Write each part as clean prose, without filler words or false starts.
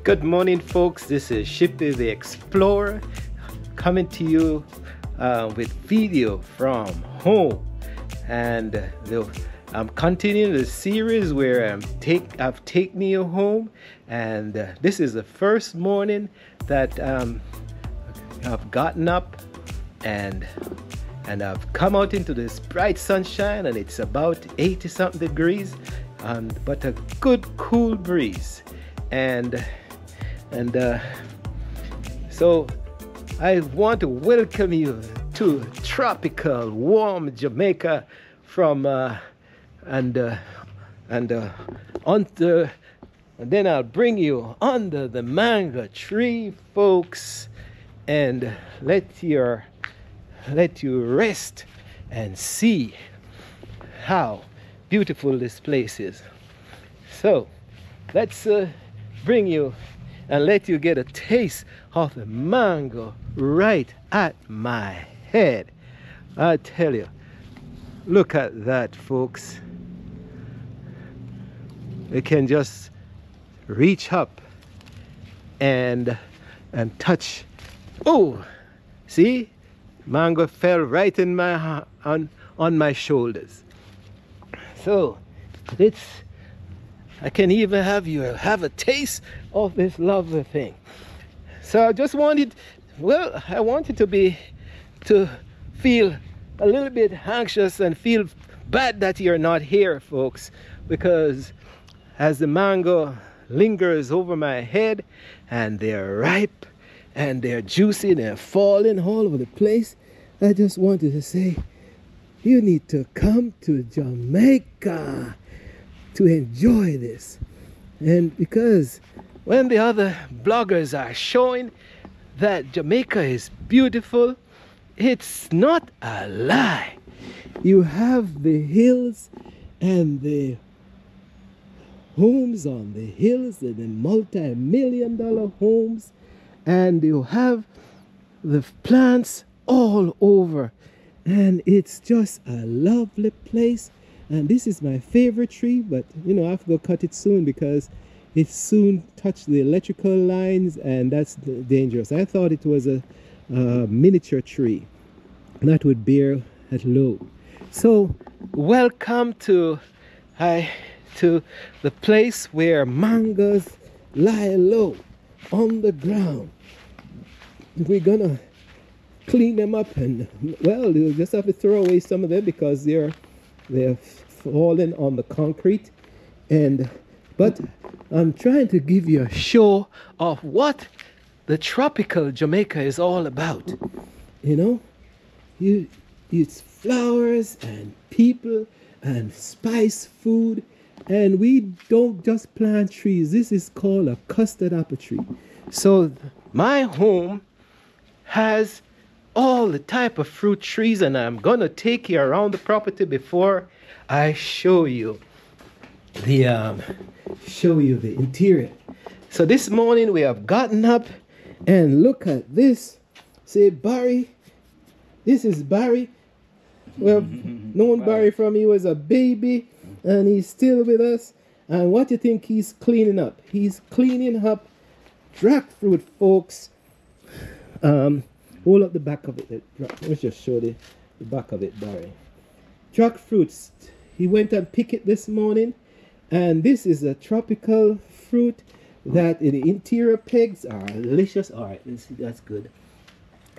Good morning, folks. This is Shippy the Explorer coming to you with video from home, and I'm continuing the series where I've taken you home, and this is the first morning that I've gotten up and I've come out into this bright sunshine, and it's about 80 something degrees, but a good cool breeze, and so I want to welcome you to tropical warm Jamaica from and then I'll bring you under the mango tree, folks, and let you rest and see how beautiful this place is. So let's bring you and let you get a taste of the mango right at my head. I tell you, look at that, folks. You can just reach up and touch. Oh, see, mango fell right in my on my shoulders. So I can even have you have a taste of this lovely thing. So I just wanted, I wanted to feel a little bit anxious and feel bad that you're not here, folks, because as the mango lingers over my head and they're ripe and they're juicy, they're falling all over the place, I just wanted to say, you need to come to Jamaica to enjoy this. And because when the other bloggers are showing that Jamaica is beautiful, it's not a lie. You have the hills and the homes on the hills and the multi-million-dollar homes, and you have the plants all over, and it's just a lovely place. And this is my favorite tree, but you know, I have to go cut it soon because it soon touched the electrical lines, and that's dangerous. I thought it was a miniature tree that would bear at low. So welcome to the place where mangoes lie low on the ground. We're gonna clean them up, and well, you'll just have to throw away some of them because they're falling on the concrete. But I'm trying to give you a show of what the tropical Jamaica is all about. You know, it's flowers and people and spice food, and we don't just plant trees. This is called a custard apple tree. So my home has all the type of fruit trees, and I'm gonna take you around the property before I show you the interior. So this morning we have gotten up, and look at this. Say, Barry, this is Barry. We have known Barry from he was a baby, and he's still with us. And what do you think he's cleaning up? He's cleaning up jackfruit, folks. Hold up the back of it. Let's just show the back of it, Barry. Jackfruits. He went and picked it this morning, and this is a tropical fruit that in the interior pegs are delicious. All right, let's see, that's good.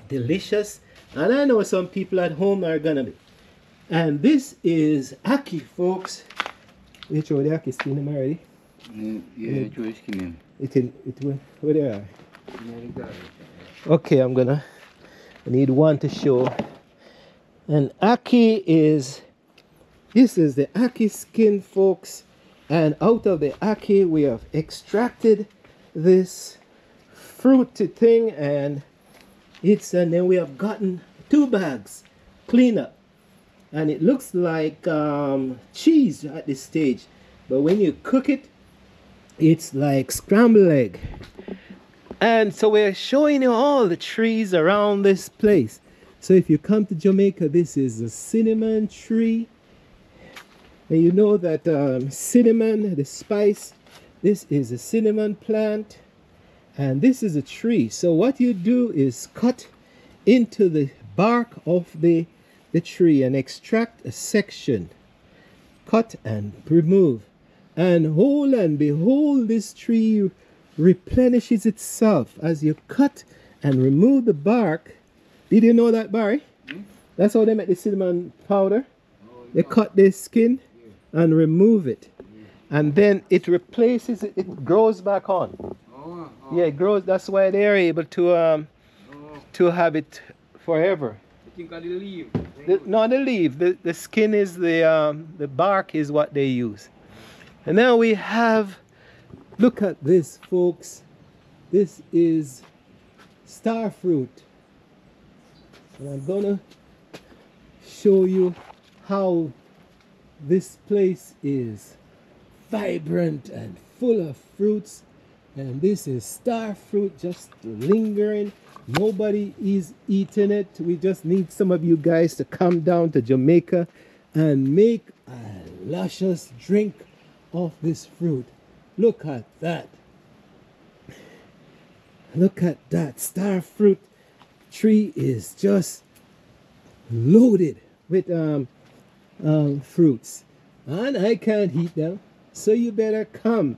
Delicious. And I know some people at home are gonna be. And this is ackee, folks. You throw the ackee skin them already? Yeah, throw the skin in. Where they are? Okay, I need one to show. And ackee this is the ackee skin, folks. And out of the ackee, we have extracted this fruity thing, and then we have gotten 2 bags clean up. And it looks like cheese at this stage, but when you cook it, it's like scrambled egg. And so we're showing you all the trees around this place. So if you come to Jamaica, this is a cinnamon tree. And you know that cinnamon, the spice, this is a cinnamon plant. And this is a tree. So what you do is cut into the bark of the tree and extract a section. Cut and remove. And hold and behold, this tree replenishes itself as you cut and remove the bark. Did you know that, Barry? That's how they make the cinnamon powder. They cut the skin and remove it. And then it replaces it, it grows back on. Yeah, it grows. That's why they're able to have it forever. I think of the leaf. No, the leaf. The skin is the bark is what they use. And now we have, look at this, folks. This is star fruit. And I'm gonna show you how this place is vibrant and full of fruits. And this is star fruit just lingering. Nobody is eating it. We just need some of you guys to come down to Jamaica and make a luscious drink of this fruit. Look at that. Look at that. Star fruit tree is just loaded with fruits. And I can't eat them. So you better come.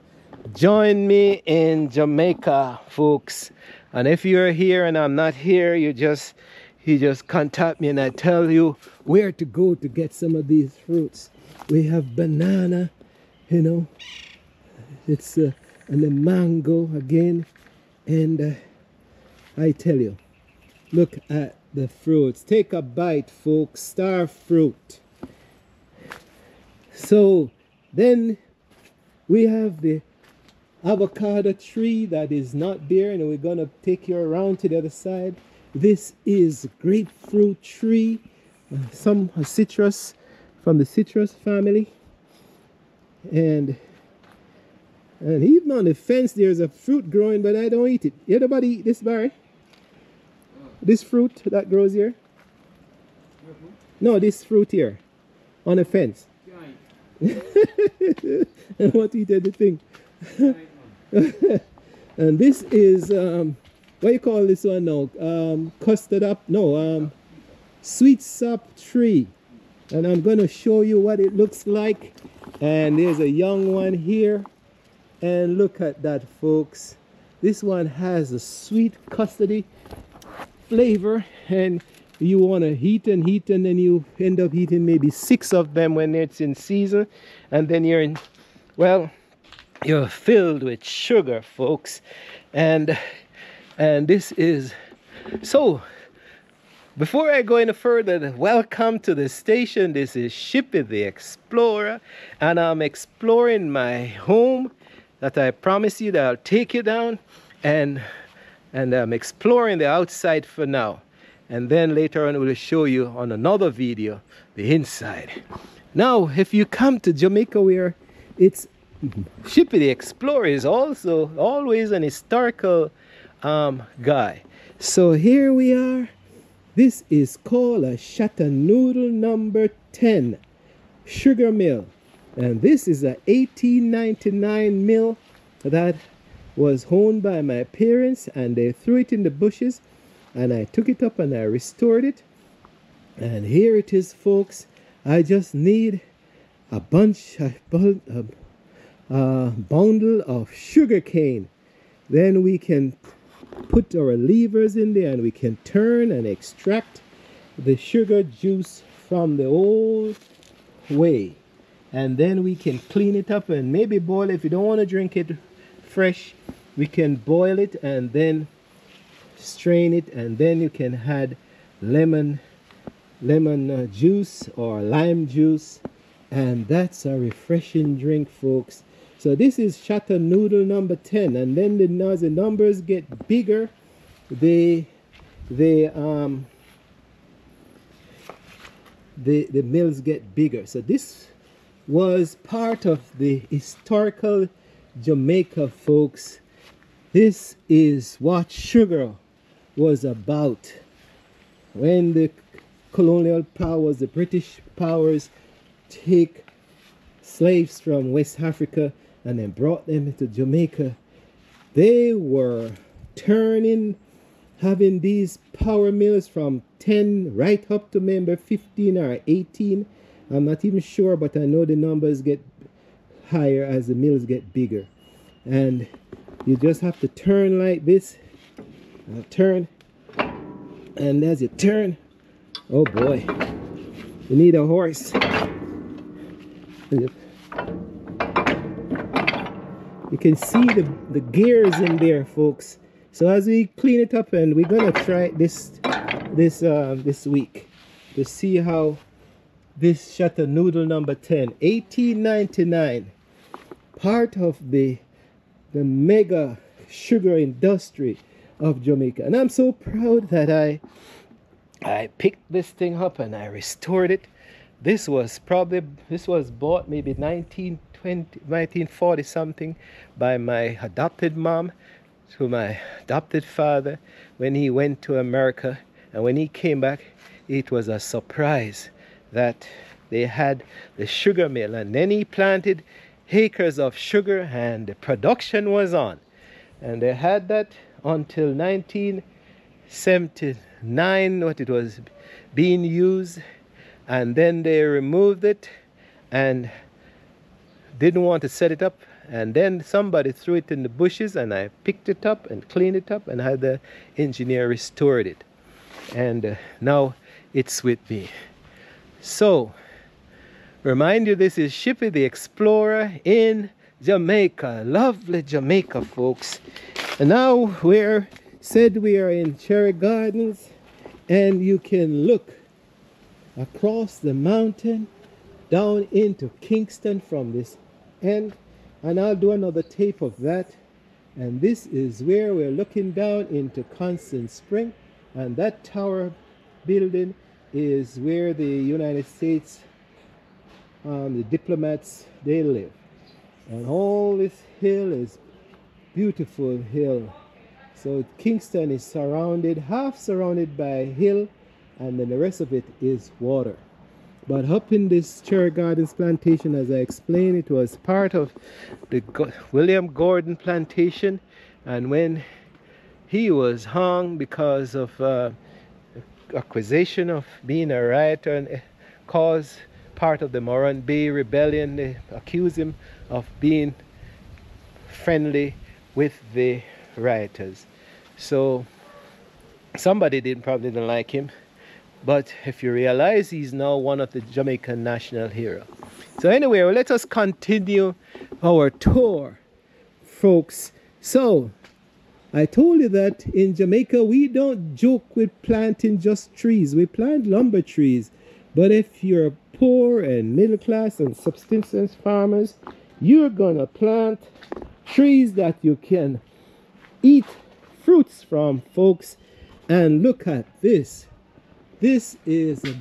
Join me in Jamaica, folks. And if you're here and I'm not here, you just contact me and I tell you where to go to get some of these fruits. We have banana, you know, it's and the mango again, and I tell you, look at the fruits. Take a bite, folks. Star fruit. So then we have the avocado tree that is not there, and we're gonna take you around to the other side. This is grapefruit tree, some citrus from the citrus family, and even on the fence there's a fruit growing, but I don't eat it. Anybody eat this, Barry? This fruit that grows here? No, this fruit here on the fence. And what eated the thing? And this is what you call this one now? Custard up? No, sweet sap tree. And I'm going to show you what it looks like. And there's a young one here. And look at that, folks. This one has a sweet custardy flavor, and you want to heat and then you end up eating maybe 6 of them when it's in season, and then you're in, well, you're filled with sugar, folks. And this is so. Before I go any further, welcome to the station. This is Shippy the Explorer, and I'm exploring my home that I promise you that I'll take you down, and I'm exploring the outside for now. And then later on we'll show you on another video the inside. Now, if you come to Jamaica, where it's Shippy the Explorer is also always an historical guy. So here we are. This is called a Chattanooga number 10 sugar mill. And this is a 1899 mill that was owned by my parents, and they threw it in the bushes, and I took it up and I restored it. And here it is, folks. I just need a bundle of sugar cane. Then we can put our levers in there and we can turn and extract the sugar juice from the old way. And then we can clean it up and maybe boil it. If you don't want to drink it fresh, we can boil it and then strain it, and then you can add lemon juice or lime juice, and that's a refreshing drink, folks. So this is Chattanooga number 10, and then as the numbers get bigger, the mills get bigger. So this was part of the historical Jamaica, folks. This is what sugar was about. When the colonial powers, the British powers, take slaves from West Africa and then brought them into Jamaica, they were turning, having these power mills from 10 right up to maybe 15 or 18. I'm not even sure, but I know the numbers get higher as the mills get bigger. And you just have to turn like this. Turn. And as you turn, oh boy, you need a horse. You can see the gears in there, folks. So as we clean it up, and we're gonna try it this week to see how this shutter noodle number 10, 1899, part of the mega sugar industry of Jamaica. And I'm so proud that I picked this thing up and I restored it. This was bought maybe 1940 something by my adopted mom to my adopted father when he went to America. And when he came back, it was a surprise that they had the sugar mill, and then he planted acres of sugar and the production was on. And they had that until 1979, what it was being used, and then they removed it and didn't want to set it up, and then somebody threw it in the bushes, and I picked it up and cleaned it up and had the engineer restored it, and now it's with me. So remind you, this is Shippy the Explorer in Jamaica, lovely Jamaica, folks. And now we are in Cherry Gardens, and you can look across the mountain down into Kingston from this end, and I'll do another tape of that. And this is where we're looking down into Constant Spring, and that tower building is where the United States, the diplomats, they live. And all this hill is beautiful hill. So Kingston is half surrounded by hill, and then the rest of it is water. But up in this Cherry Gardens plantation, as I explained, it was part of the William Gordon plantation, and when he was hung because of accusation of being a rioter and caused part of the Morant Bay Rebellion, they accused him of being friendly with the rioters. So somebody probably didn't like him, but if you realize, he's now one of the Jamaican national heroes. So anyway, well, let us continue our tour, folks. So I told you that in Jamaica we don't joke with planting just trees. We plant lumber trees. But if you're poor and middle class and subsistence farmers, you're gonna plant trees that you can eat fruits from, folks. And look at this. This is a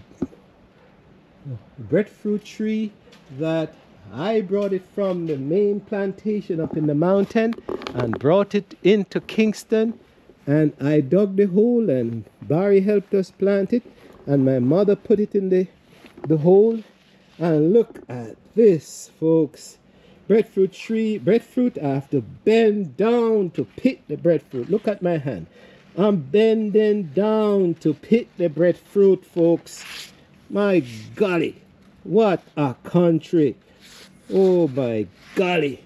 breadfruit tree that I brought it from the main plantation up in the mountain and brought it into Kingston, and I dug the hole and Barry helped us plant it, and my mother put it in the hole. And look at this, folks. Breadfruit tree. Breadfruit, I have to bend down to pick the breadfruit. Look at my hand. I'm bending down to pick the breadfruit, folks. My golly, what a country. Oh my golly.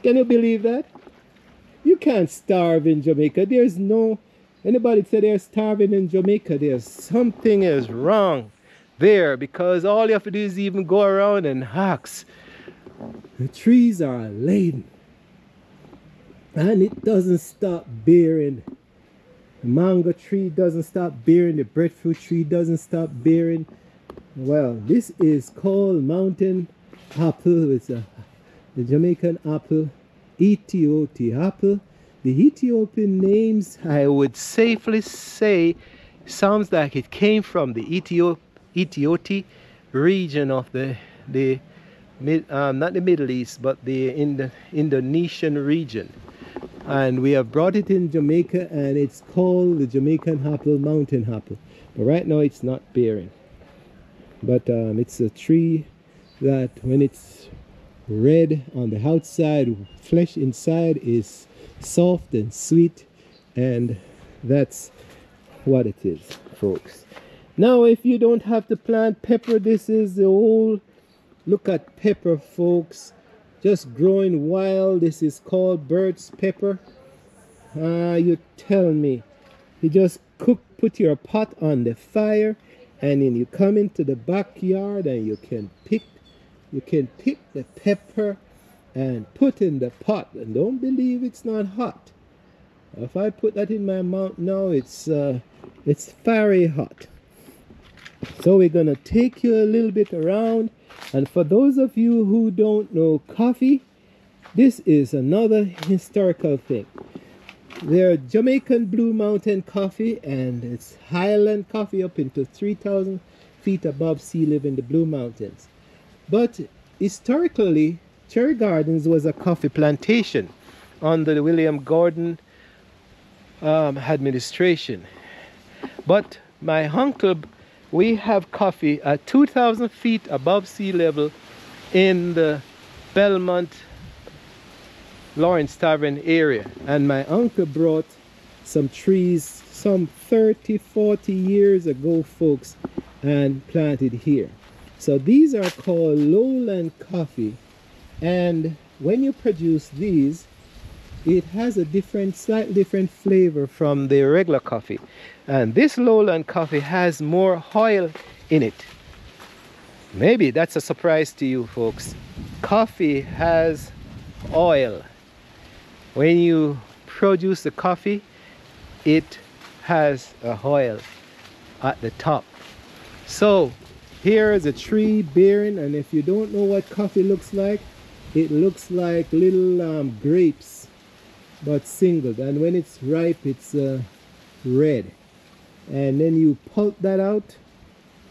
Can you believe that? You can't starve in Jamaica. Anybody say they're starving in Jamaica, something is wrong there, because all you have to do is even go around and ask. The trees are laden, and it doesn't stop bearing. The mango tree doesn't stop bearing. The breadfruit tree doesn't stop bearing. Well, this is called mountain apple. It's the Jamaican apple, Ethiopian apple. The Ethiopian names, I would safely say, sounds like it came from the Ethiopia region of not the Middle East, but the Indonesian region. And we have brought it in Jamaica, and it's called the Jamaican apple, mountain apple. But right now it's not bearing. But it's a tree that when it's red on the outside, flesh inside is soft and sweet, and that's what it is, folks. Now, if you don't have to plant pepper, this is the whole look at pepper, folks. Just growing wild. This is called bird's pepper. You tell me. You just put your pot on the fire, and then you come into the backyard and you can pick the pepper and put in the pot. And don't believe it's not hot. If I put that in my mouth now, it's very hot. So we're gonna take you a little bit around. And for those of you who don't know coffee, this is another historical thing. They're Jamaican Blue Mountain coffee, and it's Highland coffee up into 3,000 feet above sea level in the Blue Mountains. But historically, Cherry Gardens was a coffee plantation under the William Gordon administration. But my uncle, we have coffee at 2,000 feet above sea level in the Belmont Lawrence Tavern area, and my uncle brought some trees some 30-40 years ago, folks, and planted here. So these are called lowland coffee, and when you produce these, it has a slightly different flavor from the regular coffee. And this lowland coffee has more oil in it. Maybe that's a surprise to you, folks. Coffee has oil. When you produce the coffee, it has a oil at the top. So here is a tree bearing, and if you don't know what coffee looks like, it looks like little grapes, but singled. And when it's ripe, it's red. And then you pulp that out.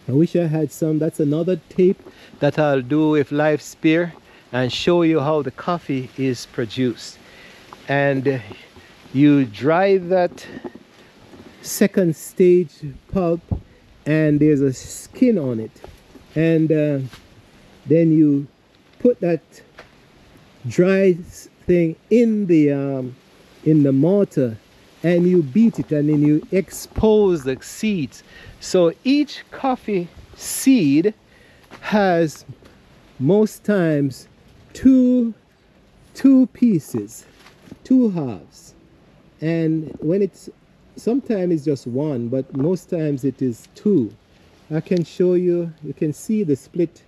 I wish I had some. That's another tape that I'll do with live spear and show you how the coffee is produced. And you dry that second stage pulp, and there's a skin on it, and then you put that dry thing in the mortar, and you beat it, and then you expose the seeds. So each coffee seed has most times two pieces, two halves. And when it's sometimes it's just one, but most times it is two. I can show you, you can see the split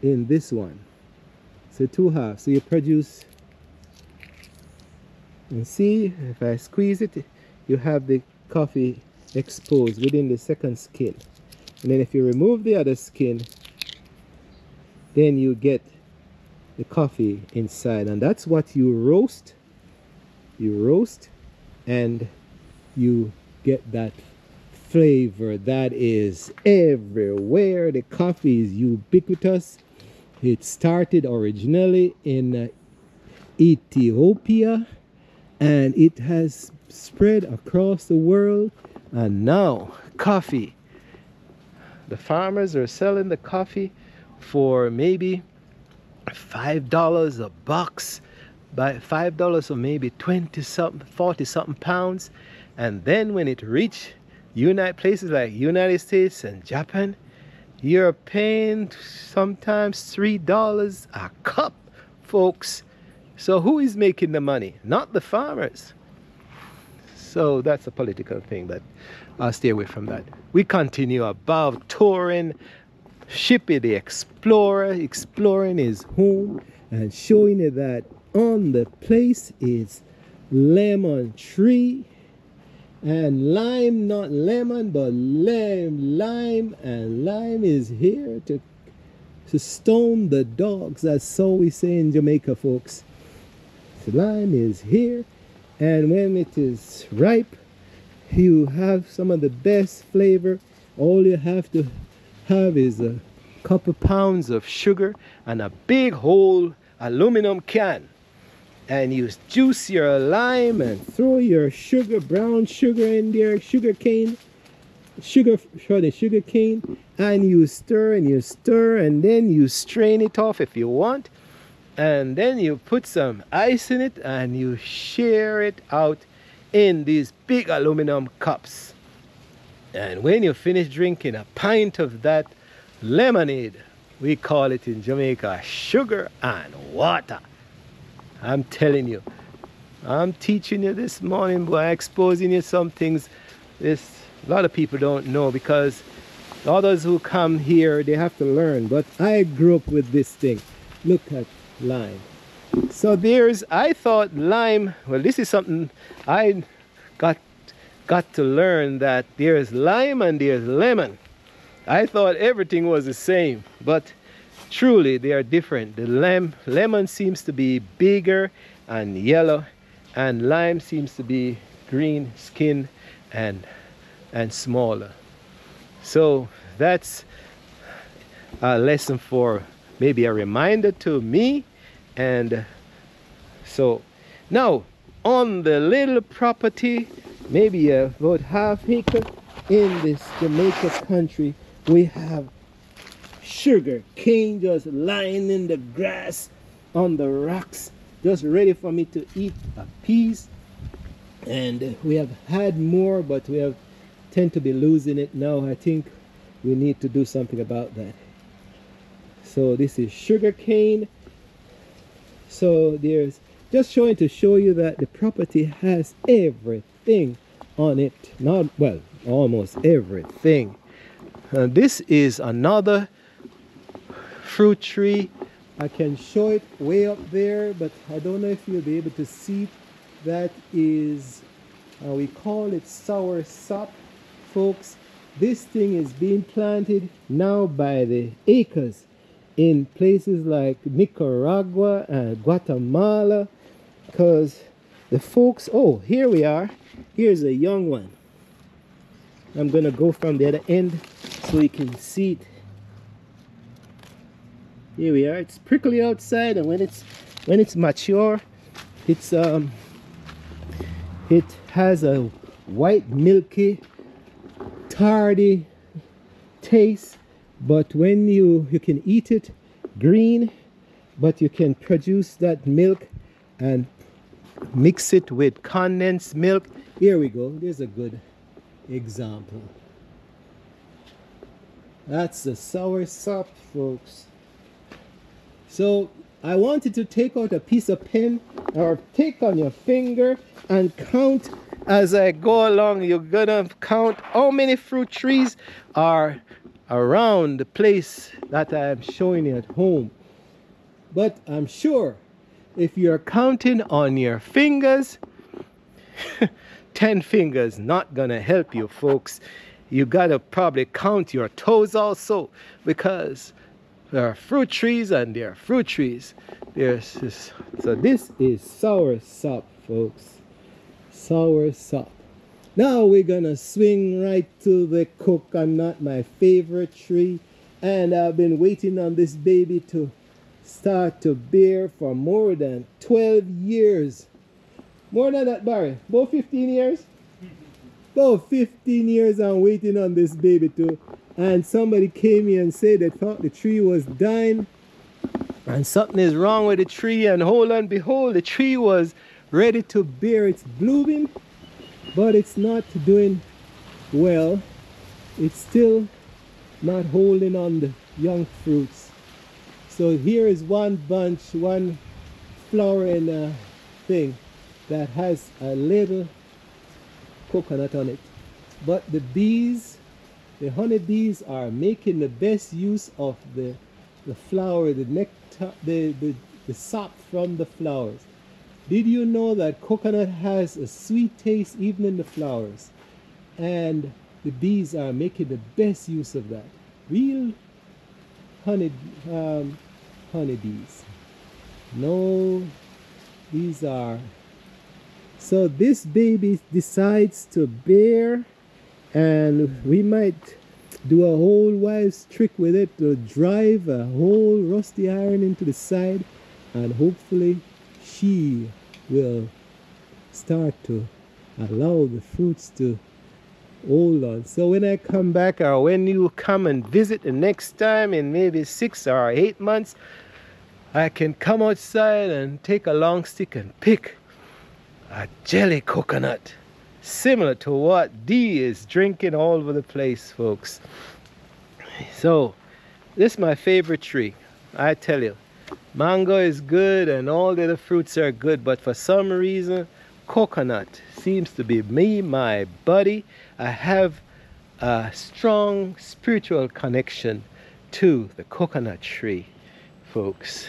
in this one. So two halves. So you produce, and see, if I squeeze it, you have the coffee exposed within the second skin. And then if you remove the other skin, then you get the coffee inside, and that's what you roast. You roast, and you get that flavor that is everywhere. The coffee is ubiquitous. It started originally in Ethiopia, and it has spread across the world. And now coffee, the farmers are selling the coffee for maybe $5 a box, by $5 or maybe 20 something, 40 something pounds. And then when it reach places like United States and Japan, you're paying sometimes $3 a cup, folks. So who is making the money? Not the farmers. So that's a political thing, but I'll stay away from that. We continue above, touring Shippy the Explorer, exploring his home and showing you that on the place is lemon tree and lime, not lemon but lime, and lime is here to stone the dogs. That's how we say in Jamaica, folks. So lime is here, and when it is ripe, you have some of the best flavor. All you have to have is a couple pounds of sugar and a big whole aluminum can, and you juice your lime and throw your sugar, brown sugar in there, sugar cane, and you stir and you stir, and then you strain it off if you want, and then you put some ice in it and you share it out in these big aluminum cups. And when you finish drinking a pint of that lemonade, we call it in Jamaica sugar and water. I'm telling you, I'm teaching you this morning, boy, exposing you some things a lot of people don't know, because others who come here, they have to learn. But I grew up with this thing. Look at lime. So I thought lime, well, this is something I got to learn, that there's lime and there's lemon. I thought everything was the same, but truly they are different. The lemon seems to be bigger and yellow, and lime seems to be green skin and smaller. So that's a lesson, for maybe a reminder to me. And so now on the little property, maybe about half acre in this Jamaica country, we have sugar cane just lying in the grass on the rocks, just ready for me to eat a piece. And we have had more, but we tend to be losing it now. I think we need to do something about that. So this is sugar cane. So there's just showing to show you that the property has everything on it. Not, well, almost everything. This is another fruit tree. I can show it way up there, but I don't know if you'll be able to see it. That is, we call it sour sop, folks. This thing is being planted now by the acres in places like Nicaragua and Guatemala, because the folks, oh, here we are. Here's a young one. I'm gonna go from the other end so you can see it. Here we are. It's prickly outside, and when it's mature, it has a white, milky, tardy taste. But when you can eat it green, but you can produce that milk and mix it with condensed milk. Here we go. There's a good example. That's the sour sop, folks. So I wanted to take out a piece of pen or take on your finger and count as I go along. You're gonna count how many fruit trees are around the place that I'm showing you at home. But I'm sure if you're counting on your fingers, 10 fingers not gonna help you, folks. You gotta probably count your toes also, because there are fruit trees and there are fruit trees. So this is sour sop, folks. Sour sop. Now we're gonna swing right to the coconut, my favorite tree. And I've been waiting on this baby to start to bear for more than 12 years. More than that, Barry? About 15 years? About 15 years I'm waiting on this baby to. And somebody came here and said they thought the tree was dying and something is wrong with the tree, and hold and behold, the tree was ready to bear. It's blooming, but it's not doing well. It's still not holding on the young fruits. So here is one bunch, one flowering thing that has a little coconut on it. But the bees, the honeybees, are making the best use of the flower, the nectar, the sap from the flowers. Did you know that coconut has a sweet taste even in the flowers? And the bees are making the best use of that. Real honeybees. No, these are. So this baby decides to bear, and we might do a whole wife's trick with it to drive a whole rusty iron into the side, and hopefully she will start to allow the fruits to hold on. So when I come back, or when you come and visit the next time in maybe 6 or 8 months, I can come outside and take a long stick and pick a jelly coconut, similar to what D is drinking all over the place, folks. So this is my favorite tree. I tell you, mango is good and all the other fruits are good, but for some reason coconut seems to be my buddy. I have a strong spiritual connection to the coconut tree, folks.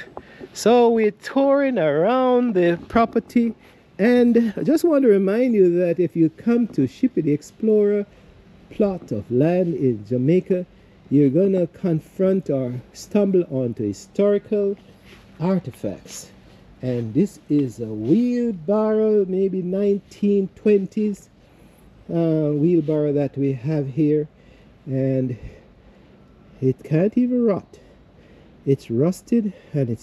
So we're touring around the property, and I just want to remind you that if you come to Shippy the Explorer plot of land in Jamaica, you're gonna confront or stumble onto historical artifacts. And this is a wheelbarrow, maybe 1920s wheelbarrow that we have here, and it can't even rot. It's rusted, and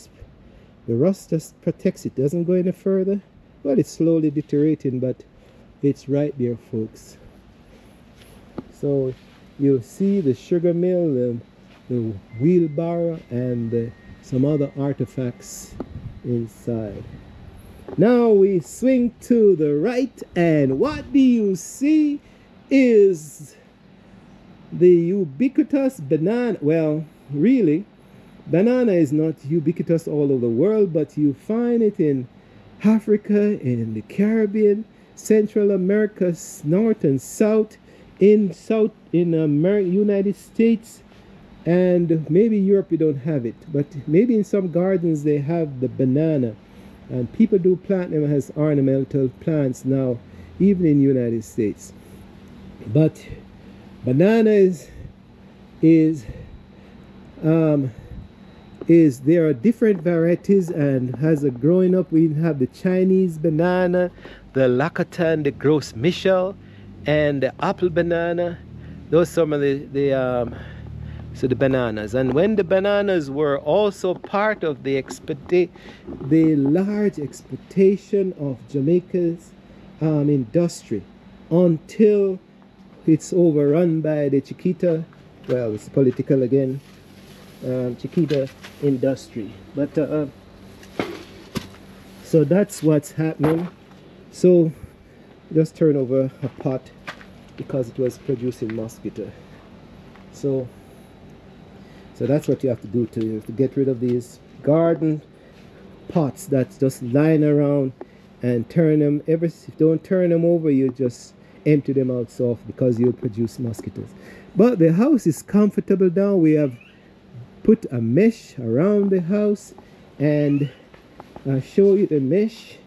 the rust just protects it, doesn't go any further. Well, it's slowly deteriorating, but it's right there, folks. So you'll see the sugar mill, the wheelbarrow, and some other artifacts inside. Now we swing to the right, and what do you see is the ubiquitous banana. Well, really, banana is not ubiquitous all over the world, but you find it in Africa, in the Caribbean, Central America, North and South, in United States, and maybe Europe you don't have it, but maybe in some gardens they have the banana, and people do plant them as ornamental plants now, even in the United States. But banana there are different varieties, and as a growing up we have the Chinese banana, the Lacatan, the Gros Michel, and the apple banana. Those are some of the bananas. And when the bananas were also part of the large exploitation of Jamaica's industry, until it's overrun by the Chiquita, well, it's political again, Chiquita industry. But so that's what's happening. So just turn over a pot because it was producing mosquito. So that's what you have to do to get rid of these garden pots that's just lying around, and turn them. Don't turn them over, you just empty them out soft, because you'll produce mosquitoes. But the house is comfortable now. We have put a mesh around the house, and I'll show you the mesh.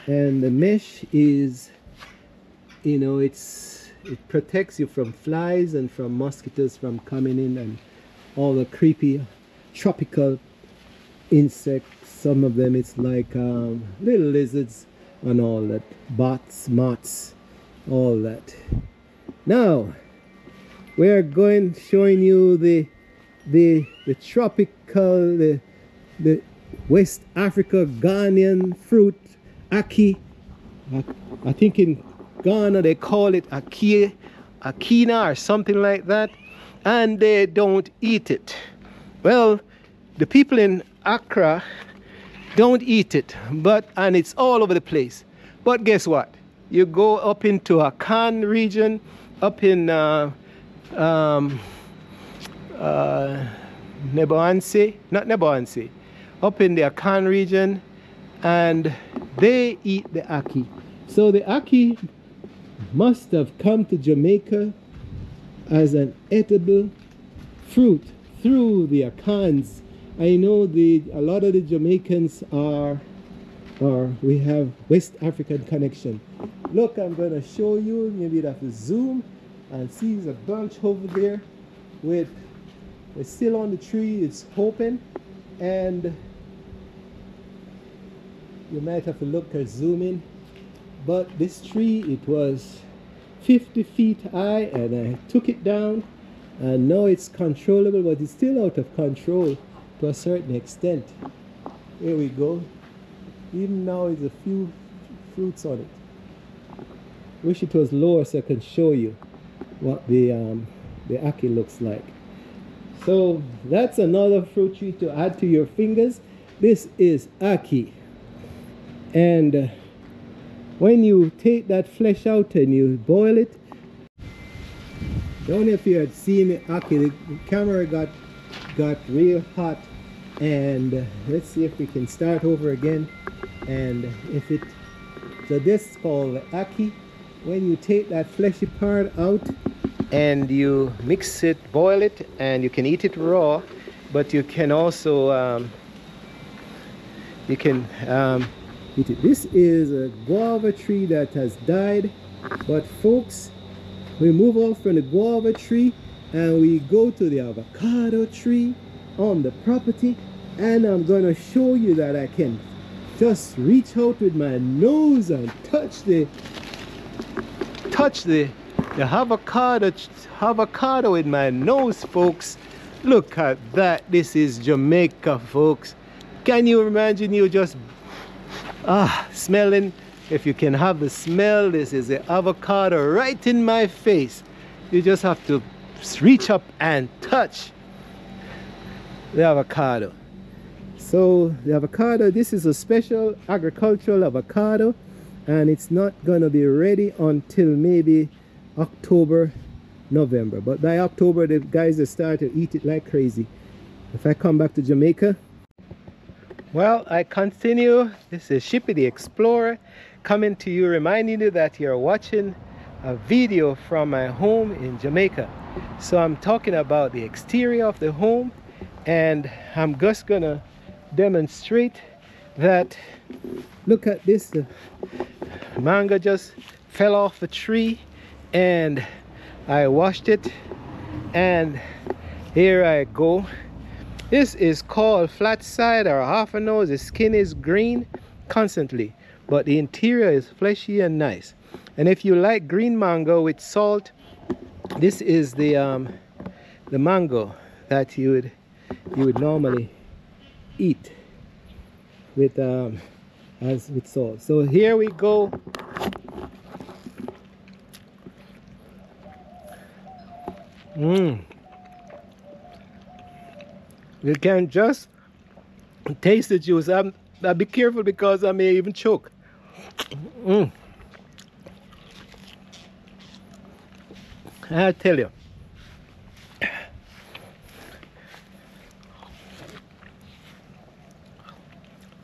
And the mesh is, you know, it protects you from flies and from mosquitoes from coming in, and all the creepy tropical insects. Some of them it's like little lizards and all that, bats, moths, all that. Now we're showing you the tropical, the West Africa Ghanaian fruit, aki. I think in Ghana they call it akina or something like that, and they don't eat it. Well, the people in Accra don't eat it, and it's all over the place. But guess what? You go up into Akan region, up in Neboanse, up in the Akan region, and they eat the aki. So the aki must have come to Jamaica as an edible fruit through the Akans. I know a lot of the Jamaicans we have West African connection. Look, I'm going to show you, maybe you'd have to zoom and see there's a bunch over there it's still on the tree, it's open, and you might have to look or zoom in. But this tree, it was 50 feet high, and I took it down, and now it's controllable, but it's still out of control to a certain extent. Here we go. Even now there's a few fruits on it. Wish it was lower so I can show you what the aki looks like. So that's another fruit tree to add to your fingers. This is ackee. And when you take that flesh out and you boil it, I don't know if you had seen it, ackee, the camera got real hot. And let's see if we can start over again. And if it, so this is called ackee. When you take that fleshy part out and you mix it, boil it, and you can eat it raw, but you can also eat it. This is a guava tree that has died, but folks, we move off from the guava tree and we go to the avocado tree on the property, and I'm going to show you that I can just reach out with my nose and touch the avocado with my nose, folks. Look at that. This is Jamaica, folks. Can you imagine you just smelling? If you can have the smell, this is the avocado right in my face. You just have to reach up and touch the avocado. So the avocado, this is a special agricultural avocado, and it's not gonna be ready until maybe October, November. But by October, the guys will start to eat it like crazy. If I come back to Jamaica, well, I continue. This is Shippy the Explorer coming to you, reminding you that you're watching a video from my home in Jamaica. So I'm talking about the exterior of the home, and I'm just gonna demonstrate that. Look at this. The mango just fell off the tree and I washed it, and here I go. This is called flat side or half a nose. The skin is green constantly, but the interior is fleshy and nice. And if you like green mango with salt, this is the mango that you would normally eat with with salt. So here we go. You can just taste the juice. I'll be careful because I may even choke. I tell you,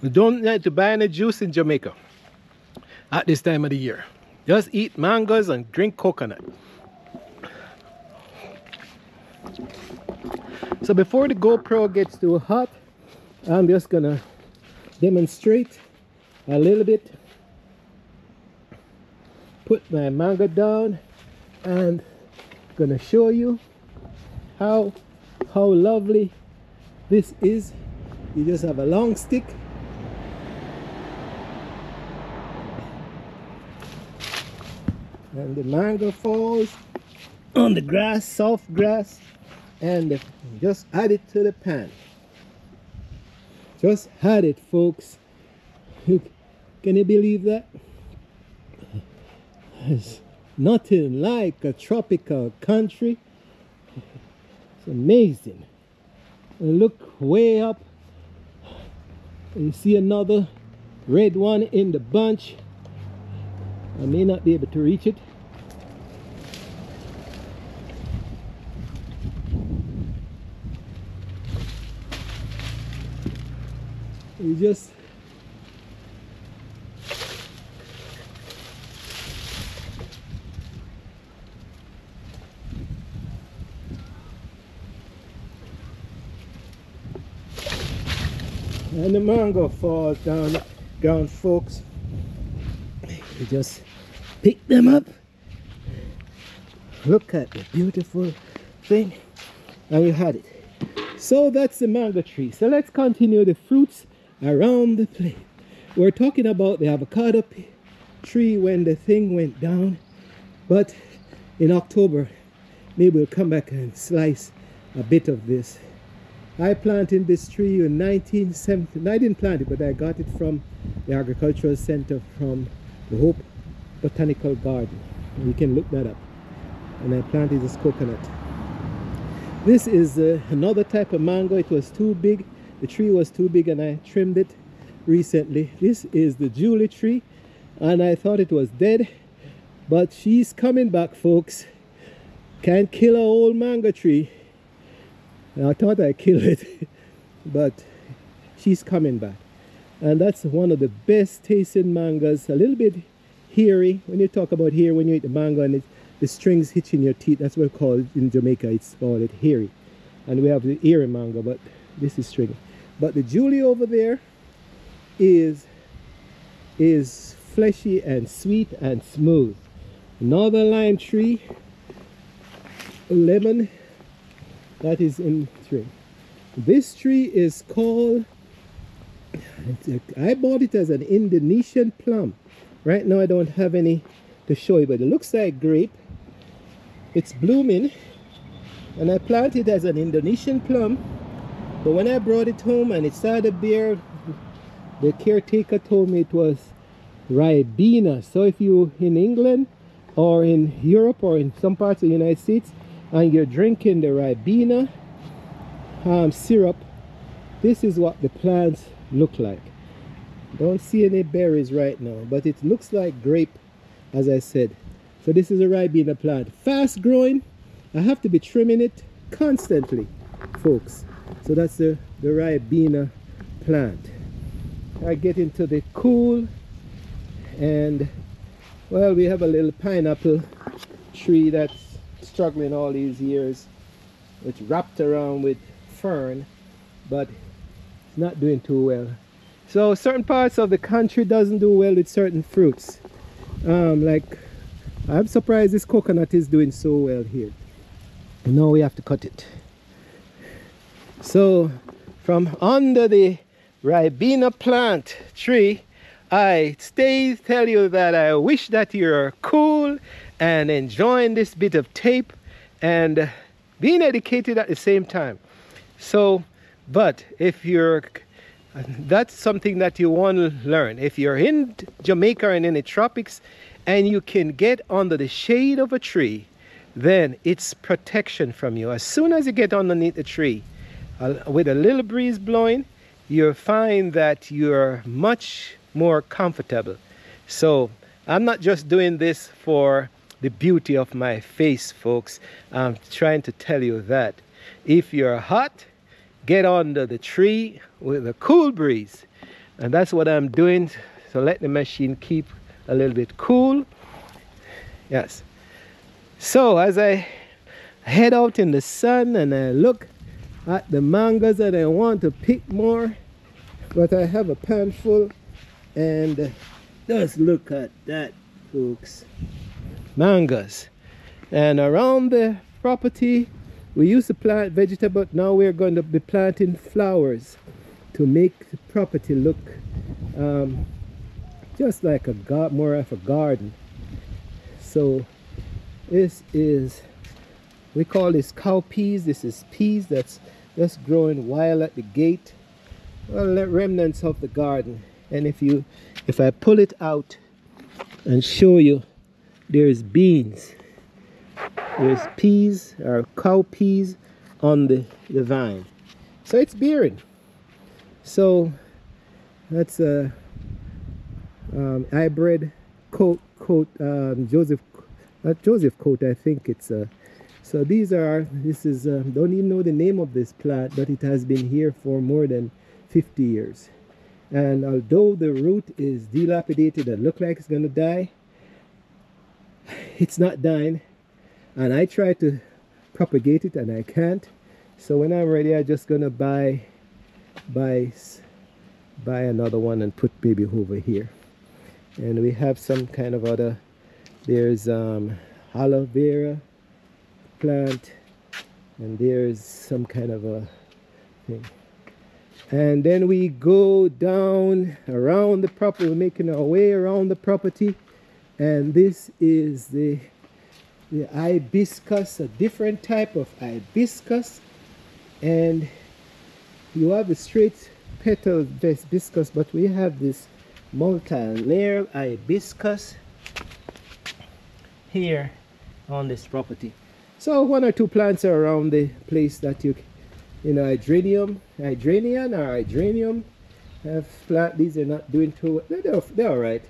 you don't need to buy any juice in Jamaica at this time of the year. Just eat mangoes and drink coconut. So before the GoPro gets too hot, I'm just gonna demonstrate a little bit. Put my mango down and gonna show you how lovely this is. You just have a long stick and the mango falls on the grass, soft grass, and just add it to the pan. Just add it, folks. Can you believe that? There's nothing like a tropical country. It's amazing. And look way up, and you see another red one in the bunch. I may not be able to reach it. You just and the mango falls down, folks. You just pick them up. Look at the beautiful thing, and you had it. So that's the mango tree. So let's continue the fruits around the plate. We're talking about the avocado tree when the thing went down, but in October maybe we'll come back and slice a bit of this. I planted this tree in 1970. I didn't plant it, but I got it from the agricultural center from the Hope Botanical Garden. You can look that up. And I planted this coconut. This is another type of mango. It was too big. The tree was too big and I trimmed it recently. This is the Julie tree, and I thought it was dead, but she's coming back, folks. Can't kill an old mango tree. I thought I killed it, but she's coming back. And that's one of the best tasting mangoes. A little bit hairy. When you talk about hair, when you eat the mango and the strings hitching your teeth, that's what it's called in Jamaica. It's called it hairy. And we have the hairy mango, but this is stringy. But the Julie over there is fleshy and sweet and smooth. Another lime tree, lemon, that is in tree. This tree is called, I bought it as an Indonesian plum. Right now I don't have any to show you, but it looks like grape. It's blooming, and I planted it as an Indonesian plum. But when I brought it home and it started to bear, the caretaker told me it was Ribena. So if you in England or in Europe or in some parts of the United States and you're drinking the Ribena syrup, this is what the plants look like. Don't see any berries right now, but it looks like grape, as I said. So this is a Ribena plant, fast growing. I have to be trimming it constantly, folks. So that's the Ribena plant. I get into the cool, and well, we have a little pineapple tree that's struggling all these years. It's wrapped around with fern, but it's not doing too well. So certain parts of the country doesn't do well with certain fruits. Like, I'm surprised this coconut is doing so well here. Now we have to cut it. So from under the Ribena plant tree, I tell you that I wish that you're cool and enjoying this bit of tape and being educated at the same time. So, but if you're, that's something that you want to learn. If you're in Jamaica and in the tropics and you can get under the shade of a tree, then it's protection from you. As soon as you get underneath the tree, with a little breeze blowing, you'll find that you're much more comfortable. So I'm not just doing this for the beauty of my face, folks. I'm trying to tell you that if you're hot, get under the tree with a cool breeze. And that's what I'm doing. So let the machine keep a little bit cool. Yes. So as I head out in the sun and I look at the mangoes and I want to pick more, but I have a pan full, and just look at that, folks. Mangoes. And around the property we used to plant vegetables, but now we're going to be planting flowers to make the property look just like a more of a garden. So this is, we call this cow peas. This is peas that's just growing wild at the gate. Well, remnants of the garden. And if I pull it out and show you, there's beans. There's peas or cow peas on the vine. So it's bearing. So that's a hybrid Joseph coat, I think it's a. So this is don't even know the name of this plant, but it has been here for more than 50 years. And although the root is dilapidated and look like it's gonna die, it's not dying. And I try to propagate it and I can't. So when I'm ready, I'm just gonna buy another one and put maybe over here. And we have some kind of other, there's aloe vera plant, and there's some kind of a thing. And then we go down around the property. We're making our way around the property, and this is the hibiscus, a different type of hibiscus. And you have the straight petal hibiscus, but we have this multi-layer hibiscus here on this property. So one or two plants are around the place that you you know, hydranium have plant. These are not doing too well. They're all right.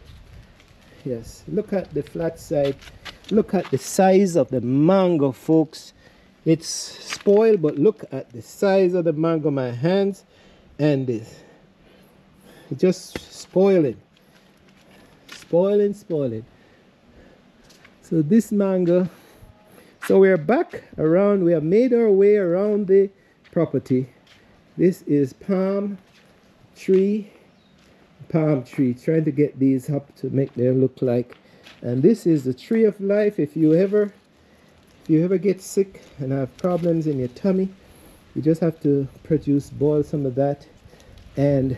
Yes, look at the flat side. Look at the size of the mango, folks. It's spoiled, but look at the size of the mango. My hands and this, just spoiling. So this mango, so we're back around, we have made our way around the property. This is palm tree, trying to get these up to make them look like. And this is the tree of life. If you ever get sick and have problems in your tummy, you just have to boil some of that. And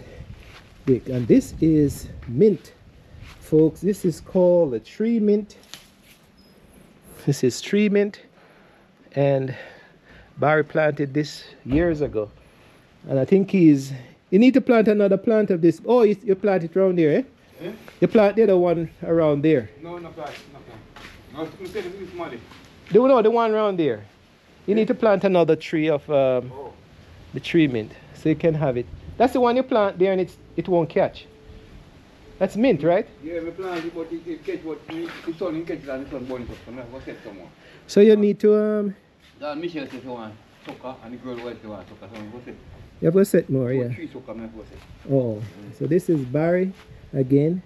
this is mint, folks. This is called a tree mint. This is tree mint, and Barry planted this years ago. And I think you need to plant another plant of this. Oh, you plant it around there, eh? Yeah? You plant the other one around there. No, no plant. No, The one around there. You need to plant another tree of the tree mint, so you can have it. That's the one you plant there, and it won't catch. That's mint, right? Yeah, we plant it, but it catch what it's on catch it and it's on burning up. We'll set someone. So you need to Dan Michelle says you want sucker and the girl wants to want sucker, so we'll set. You have to set more, yeah. 3 sucker, I'm going to set. Oh, so this is Barry again.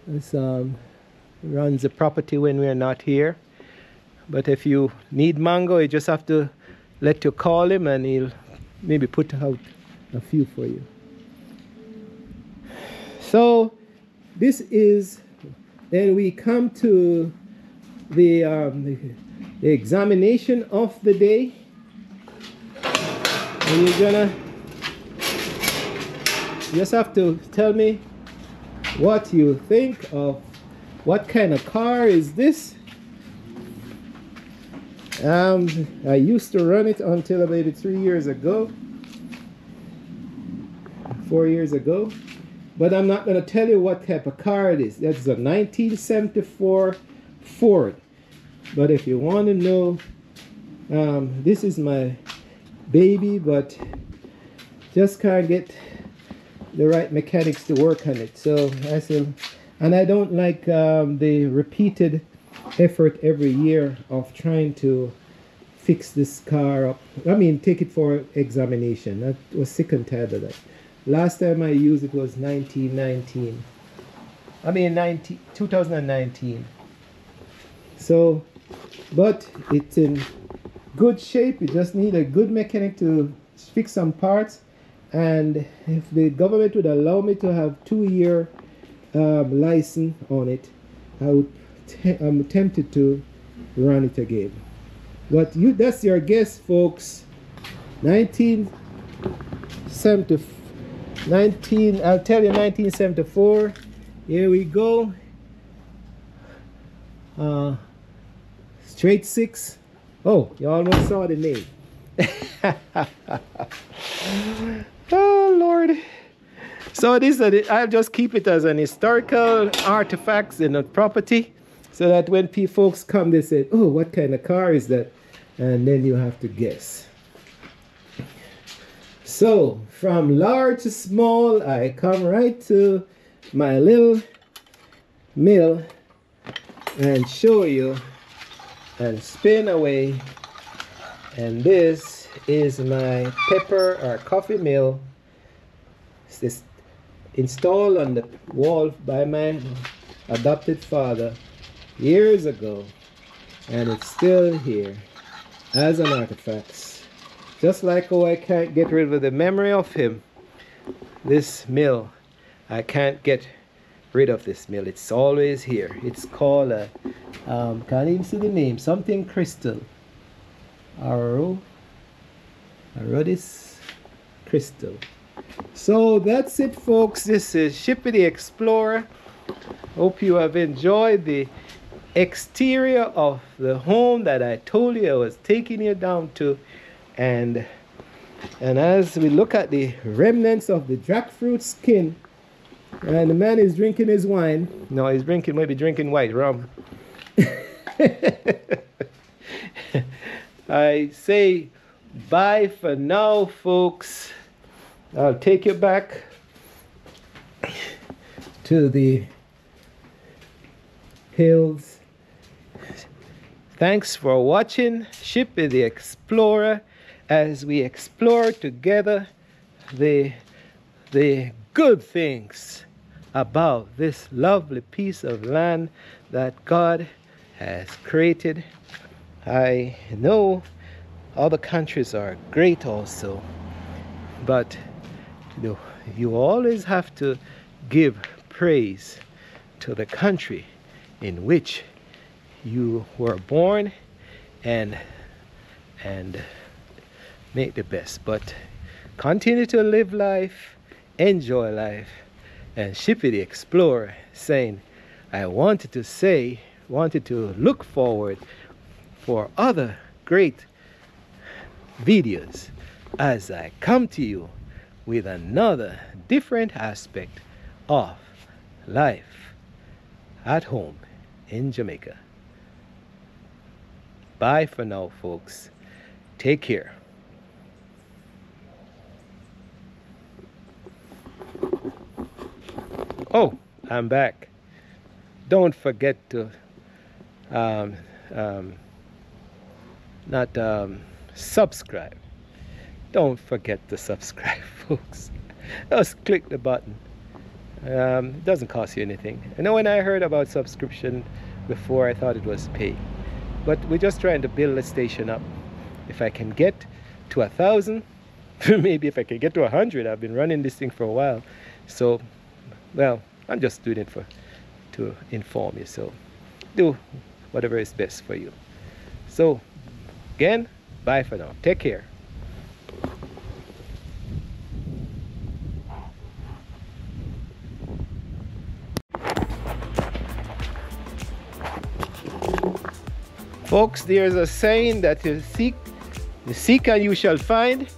This runs the property when we're not here. But if you need mango, you just have to call him, and he'll maybe put out a few for you. So this is, then we come to the examination of the day. And you just have to tell me what you think of what kind of car is this. I used to run it until maybe 4 years ago. But I'm not going to tell you what type of car it is. That's a 1974 Ford. But if you want to know, this is my baby, but just can't get the right mechanics to work on it. So I said, and I don't like the repeated effort every year of trying to fix this car up. I mean, take it for examination. I was sick and tired of that. Last time I used it was 2019. So, but it's in good shape. You just need a good mechanic to fix some parts. And if the government would allow me to have 2-year license on it, I'm tempted to run it again. But that's your guess, folks. 1974. Here we go. Straight 6. Oh, you almost saw the name. Oh Lord. So I'll just keep it as an historical artifacts in a property, so that when folks come, they say, oh, what kind of car is that? And then you have to guess. So from large to small, I come right to my little mill and show you and spin away. And this is my pepper or coffee mill. It's installed on the wall by my adopted father years ago, and it's still here as an artifact. Just like how I can't get rid of the memory of him, this mill, I can't get rid of this mill. It's always here. It's called a can't even see the name, something crystal. Arodis crystal. So that's it, folks. This is Shippy the Explorer. Hope you have enjoyed the exterior of the home that I told you I was taking you down to. And as we look at the remnants of the jackfruit skin, and the man is drinking his wine. No, he's maybe drinking white rum. I say Bye for now, folks. I'll take you back to the hills. Thanks for watching Shippy the Explorer as we explore together the good things about this lovely piece of land that God has created. I know other countries are great also, but you always have to give praise to the country in which you were born and make the best. But continue to live life, enjoy life. And Shippy the Explorer saying, I wanted to look forward for other great videos as I come to you with another different aspect of life at home in Jamaica. Bye for now, folks. Take care. Oh, I'm back. Don't forget to subscribe. Don't forget to subscribe, folks. Just click the button. It doesn't cost you anything. I know when I heard about subscription before, I thought it was pay. But we're just trying to build a station up. If I can get to 1,000, maybe if I can get to 100, I've been running this thing for a while. So, well, I'm just doing it to inform you. So, do whatever is best for you. So, again, bye for now. Take care. Folks, there's a saying that you seek and you shall find,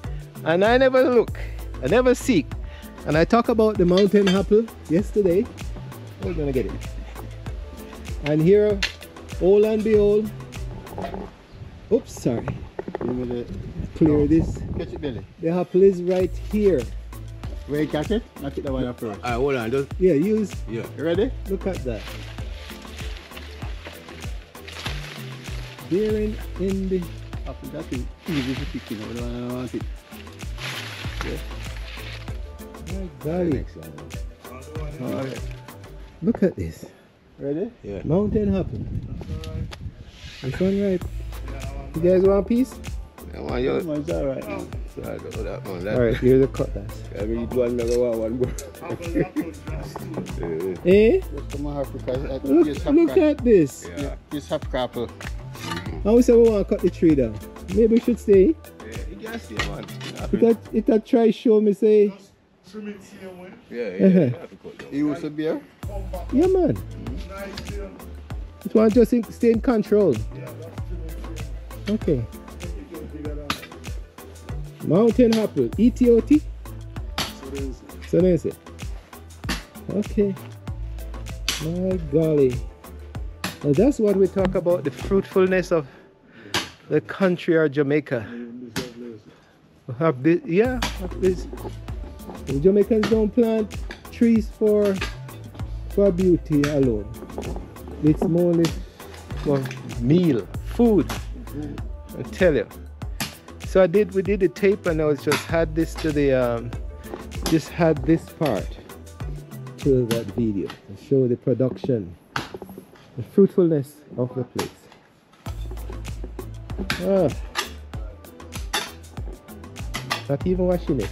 and I never look, I never seek. And I talk about the mountain apple yesterday. We're gonna get it. And here, all and behold, oops, sorry. Clear this. Catch it, Billy. The apple is right here. Where you catch it? Knock it the one up first. Hold on, just Yeah, use. yeah. You ready? Look at that. There in the. Apple, that's easy to pick, you know. I don't want it. Yeah. My golly. Alright. Look at this. Ready? Yeah. Mountain apple. This one right. You guys want a piece? I want you. It's alright. So I do that one. Alright, here's a cutlass. I mean, you want another one more. Eh? Just come on, Africa. Look at this. Yeah. This half crapple. I always say we want to cut the tree down. Maybe we should stay. Yeah, you can stay, man. It a try show me say. Yeah, Uh-huh. you have to cut down. You also beer? Yeah, man. It want just stay in control. Okay. Mountain apple, ETOT. So there's it. Okay. My golly. Now that's what we talk about, the fruitfulness of the country or Jamaica. We have this, yeah, have this. The Jamaicans don't plant trees for beauty alone. It's more for meal, food. I tell you. So we did the tape, and I was just had this to the just had this part to that video to show the production, the fruitfulness of the place. Not even washing it.